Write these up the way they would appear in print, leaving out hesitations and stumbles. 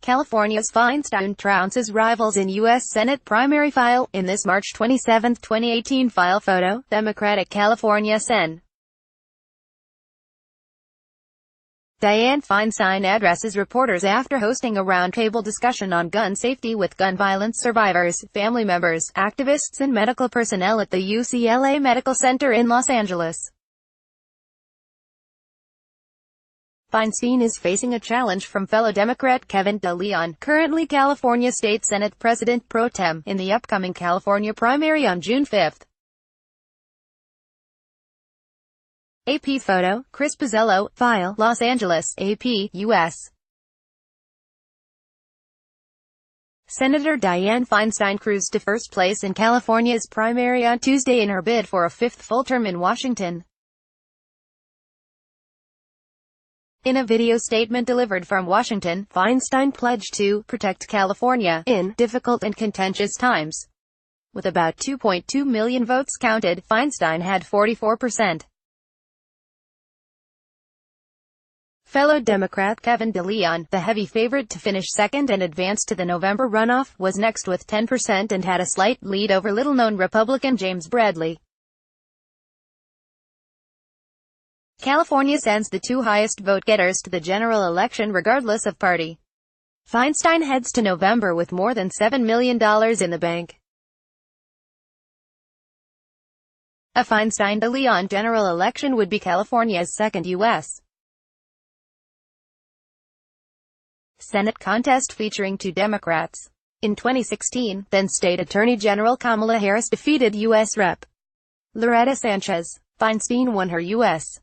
California's Feinstein trounces rivals in U.S. Senate primary file. In this March 27, 2018 file photo, Democratic California Sen. Dianne Feinstein addresses reporters after hosting a roundtable discussion on gun safety with gun violence survivors, family members, activists and medical personnel at the UCLA Medical Center in Los Angeles. Feinstein is facing a challenge from fellow Democrat Kevin De Leon, currently California State Senate President pro tem, in the upcoming California primary on June 5. AP photo, Chris Pizzello, file, Los Angeles, AP, U.S. Senator Dianne Feinstein cruised to first place in California's primary on Tuesday in her bid for a fifth full term in Washington. In a video statement delivered from Washington, Feinstein pledged to protect California in difficult and contentious times. With about 2.2 million votes counted, Feinstein had 44%. Fellow Democrat Kevin De Leon, the heavy favorite to finish second and advance to the November runoff, was next with 10% and had a slight lead over little-known Republican James Bradley. California sends the two highest vote-getters to the general election regardless of party. Feinstein heads to November with more than $7 million in the bank. A Feinstein-De Leon general election would be California's second U.S. Senate contest featuring two Democrats. In 2016, then State Attorney General Kamala Harris defeated U.S. Rep. Loretta Sanchez. Feinstein won her U.S.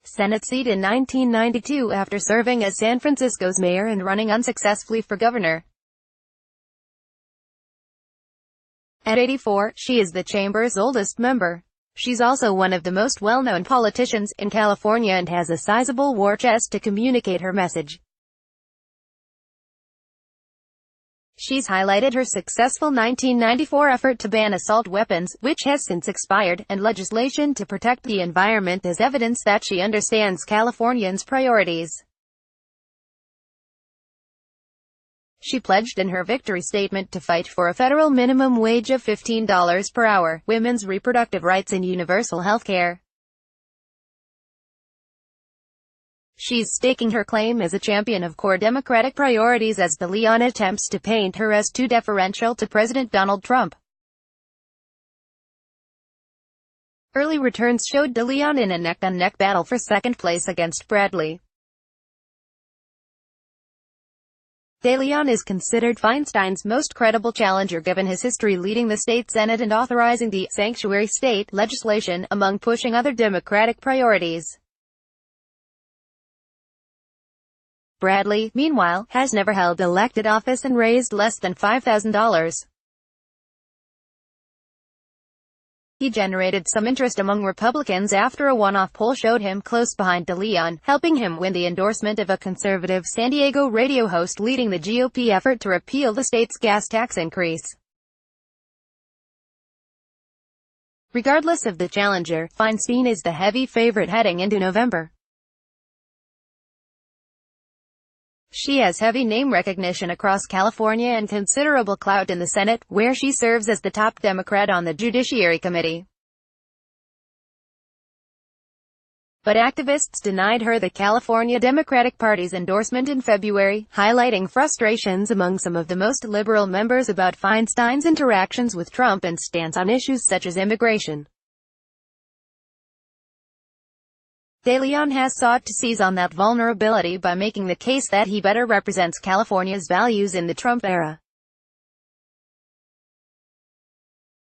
Senate seat in 1992 after serving as San Francisco's mayor and running unsuccessfully for governor. At 84, she is the chamber's oldest member. She's also one of the most well-known politicians in California and has a sizable war chest to communicate her message. She's highlighted her successful 1994 effort to ban assault weapons, which has since expired, and legislation to protect the environment as evidence that she understands Californians' priorities. She pledged in her victory statement to fight for a federal minimum wage of $15 per hour, women's reproductive rights and universal health care. She's staking her claim as a champion of core Democratic priorities as De Leon attempts to paint her as too deferential to President Donald Trump. Early returns showed De Leon in a neck-on-neck battle for second place against Bradley. De Leon is considered Feinstein's most credible challenger given his history leading the state Senate and authorizing the sanctuary state legislation, among pushing other Democratic priorities. Bradley, meanwhile, has never held elected office and raised less than $5,000. He generated some interest among Republicans after a one-off poll showed him close behind De Leon, helping him win the endorsement of a conservative San Diego radio host leading the GOP effort to repeal the state's gas tax increase. Regardless of the challenger, Feinstein is the heavy favorite heading into November. She has heavy name recognition across California and considerable clout in the Senate, where she serves as the top Democrat on the Judiciary Committee. But activists denied her the California Democratic Party's endorsement in February, highlighting frustrations among some of the most liberal members about Feinstein's interactions with Trump and stance on issues such as immigration. De Leon has sought to seize on that vulnerability by making the case that he better represents California's values in the Trump era.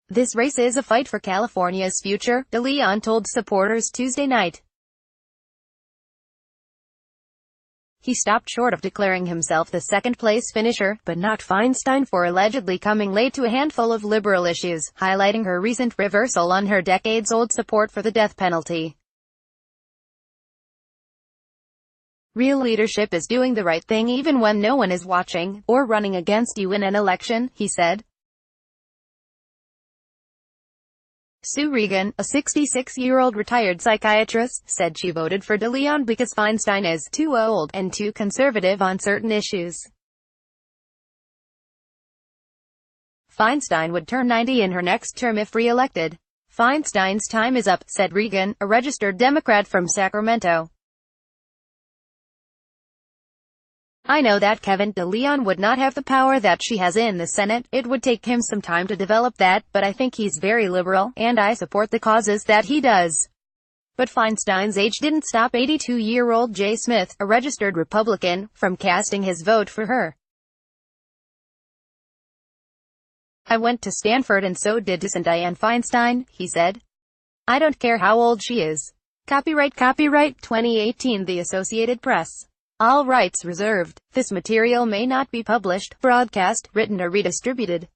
This race is a fight for California's future, De Leon told supporters Tuesday night. He stopped short of declaring himself the second-place finisher, but knocked Feinstein for allegedly coming late to a handful of liberal issues, highlighting her recent reversal on her decades-old support for the death penalty. Real leadership is doing the right thing even when no one is watching, or running against you in an election, he said. Sue Regan, a 66-year-old retired psychiatrist, said she voted for DeLeon because Feinstein is too old and too conservative on certain issues. Feinstein would turn 90 in her next term if re-elected. Feinstein's time is up, said Regan, a registered Democrat from Sacramento. I know that Kevin DeLeon would not have the power that she has in the Senate. It would take him some time to develop that, but I think he's very liberal, and I support the causes that he does. But Feinstein's age didn't stop 82-year-old Jay Smith, a registered Republican, from casting his vote for her. I went to Stanford and so did Dianne Feinstein, he said. I don't care how old she is. Copyright 2018 The Associated Press. All rights reserved. This material may not be published, broadcast, written or redistributed.